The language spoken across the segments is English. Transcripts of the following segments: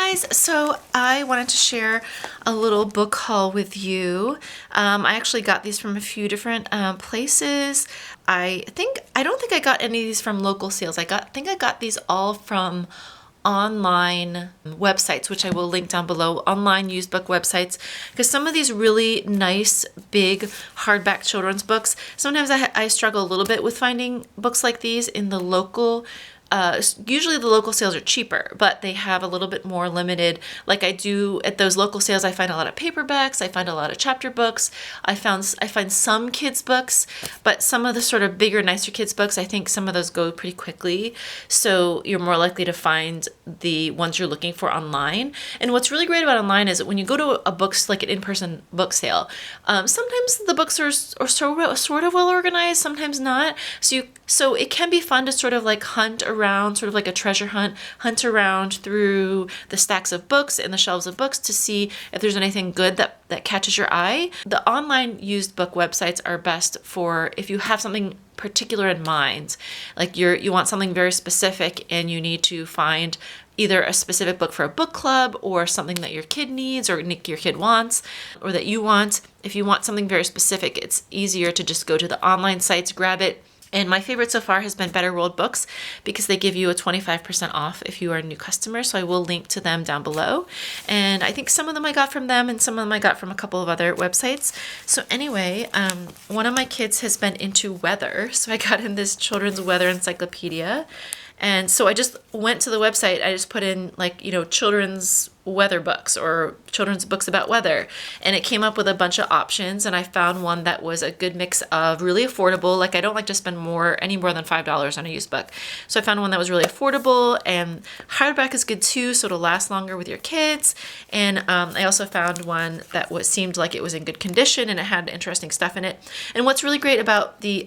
guys, so I wanted to share a little book haul with you. I actually got these from a few different places. I don't think I got any of these from local sales. I think I got these all from online websites, which I will link down below, online used book websites, because some of these really nice big hardback children's books, sometimes I struggle a little bit with finding books like these in the local. Usually the local sales are cheaper, but they have a little bit more limited. Like I do at those local sales, I find a lot of paperbacks, I find a lot of chapter books. I find some kids books, but some of the sort of bigger, nicer kids books, I think some of those go pretty quickly. So you're more likely to find the ones you're looking for online. And what's really great about online is that when you go to a books, like an in-person book sale, sometimes the books are sort of well organized, sometimes not. So it can be fun to sort of like hunt around, sort of like a treasure hunt around through the stacks of books and the shelves of books to see if there's anything good that catches your eye. The online used book websites are best for if you have something particular in mind, like you want something very specific and you need to find either a specific book for a book club or something that your kid needs or your kid wants or that you want. If you want something very specific, it's easier to just go to the online sites, grab it. And my favorite so far has been Better World Books because they give you a 25% off if you are a new customer. So I will link to them down below. And I think some of them I got from them and some of them I got from a couple of other websites. So anyway, one of my kids has been into weather. So I got in this children's weather encyclopedia. And so I just went to the website. I just put in children's weather books or children's books about weather. And it came up with a bunch of options. And I found one that was a good mix of really affordable. Like I don't like to spend any more than $5 on a used book. So I found one that was really affordable and hardback is good too. So it'll last longer with your kids. And I also found one that seemed like it was in good condition and it had interesting stuff in it. And what's really great about the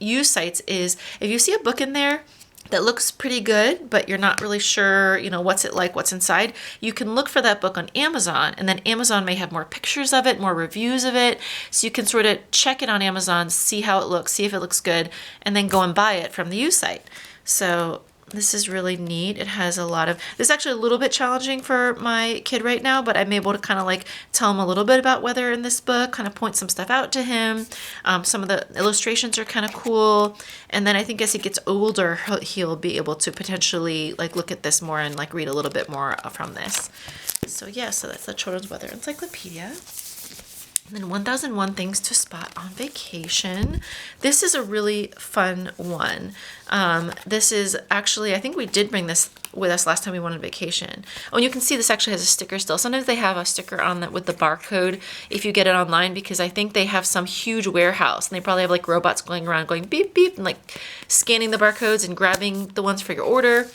used sites is if you see a book in there that looks pretty good, but you're not really sure, what's it like, what's inside, you can look for that book on Amazon, and then Amazon may have more pictures of it, more reviews of it, so you can sort of check it on Amazon, see how it looks, see if it looks good, and then go and buy it from the used site. So this is really neat. It has this is actually a little bit challenging for my kid right now, but I'm able to kind of like tell him a little bit about weather in this book, kind of point some stuff out to him. Some of the illustrations are kind of cool. And then I think as he gets older, he'll be able to potentially like look at this more and like read a little bit more from this. So yeah, so that's the Children's Weather Encyclopedia. And then 1001 Things to Spot on Vacation. This is a really fun one. This is actually, I think we did bring this with us last time we went on vacation. Oh, and you can see this actually has a sticker still. Sometimes they have a sticker on that with the barcode if you get it online, because I think they have some huge warehouse and they probably have like robots going around going beep, beep, and like scanning the barcodes and grabbing the ones for your order.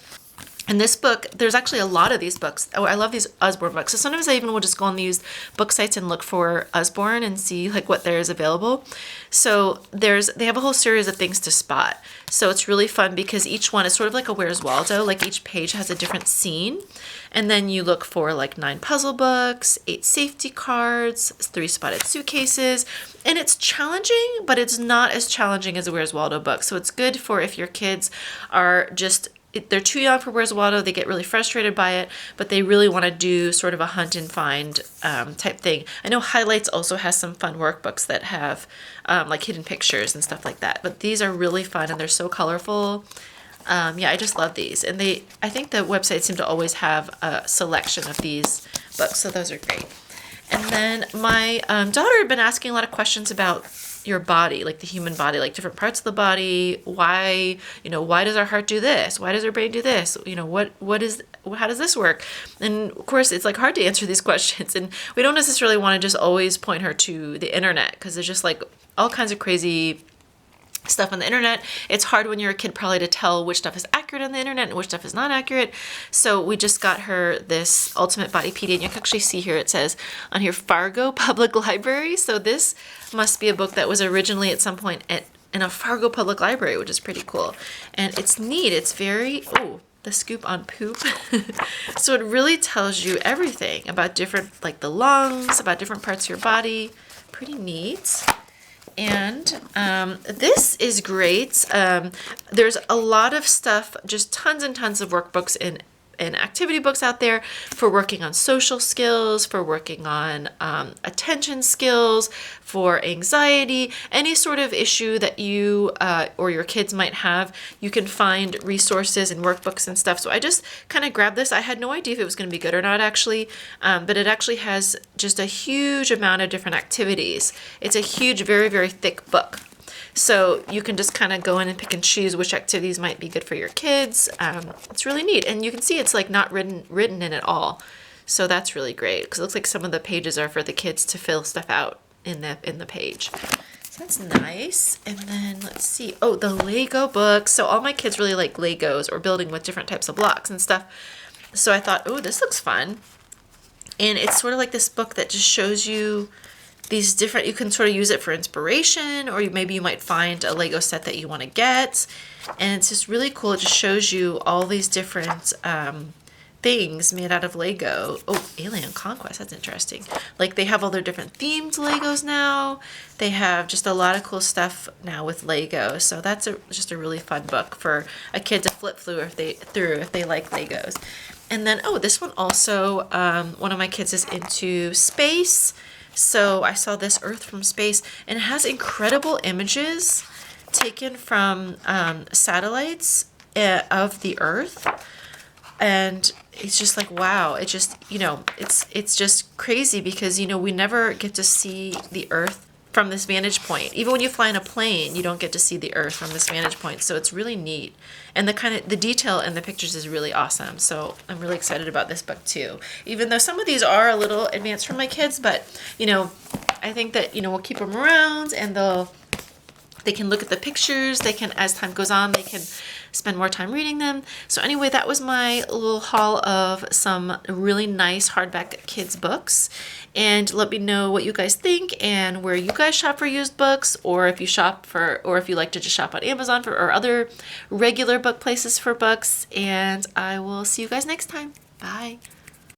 And this book, there's actually a lot of these books. Oh, I love these Usborne books. So sometimes I even will just go on these book sites and look for Usborne and see like what there is available. So they have a whole series of things to spot. So it's really fun because each one is sort of like a Where's Waldo. Like each page has a different scene. And then you look for like 9 puzzle books, 8 safety cards, 3 spotted suitcases. And it's challenging, but it's not as challenging as a Where's Waldo book. So it's good for if your kids are they're too young for Where's Waldo, they get really frustrated by it, but they really want to do sort of a hunt and find type thing. I know Highlights also has some fun workbooks that have like hidden pictures and stuff like that, but these are really fun and they're so colorful. Yeah, I just love these. And I think the websites seem to always have a selection of these books, so those are great. And then my daughter had been asking a lot of questions about your body, like the human body, like different parts of the body. Why does our heart do this? Why does our brain do this? How does this work? And of course, it's like hard to answer these questions. And we don't necessarily want to just always point her to the internet because there's just like all kinds of crazy stuff on the internet. It's hard when you're a kid probably to tell which stuff is accurate on the internet and which stuff is not accurate. So we just got her this Ultimate Bodypedia, and you can actually see here it says on here Fargo Public Library. So this must be a book that was originally at some point in a Fargo Public Library, which is pretty cool. And it's neat. It's very the scoop on poop. So it really tells you everything about different, like the lungs, about different parts of your body. Pretty neat. And this is great. There's a lot of stuff, just tons and tons of workbooks in and activity books out there for working on social skills, for working on attention skills, for anxiety, any sort of issue that you or your kids might have. You can find resources and workbooks and stuff. So I just kind of grabbed this. I had no idea if it was going to be good or not, actually, but it actually has just a huge amount of different activities. It's a huge, very, very thick book. So you can just kind of go in and pick and choose which activities might be good for your kids. It's really neat. And you can see it's like not written in at all. So that's really great because it looks like some of the pages are for the kids to fill stuff out in the page. So that's nice. And then let's see. Oh, the Lego book. So all my kids really like Legos or building with different types of blocks and stuff. So I thought, oh, this looks fun. And it's sort of like this book that just shows you these different, you can sort of use it for inspiration, or maybe you might find a Lego set that you want to get. And it's just really cool. It just shows you all these different things made out of Lego. Oh, Alien Conquest, that's interesting. Like they have all their different themed Legos now. They have just a lot of cool stuff now with Lego. So that's just a really fun book for a kid to flip through if they like Legos. And then, oh, this one also, one of my kids is into space. So I saw this Earth from Space, and it has incredible images taken from satellites of the Earth. And it's just like, wow, it just, it's just crazy because, we never get to see the Earth from this vantage point. Even when you fly in a plane, you don't get to see the Earth from this vantage point. So it's really neat. And the detail in the pictures is really awesome. So I'm really excited about this book too. Even though some of these are a little advanced for my kids, but, I think that, we'll keep them around and they can look at the pictures. They can, as time goes on, they can spend more time reading them. So anyway, that was my little haul of some really nice hardback kids books. And let me know what you guys think and where you guys shop for used books, or if you if you like to just shop on Amazon or other regular book places for books. And I will see you guys next time. Bye.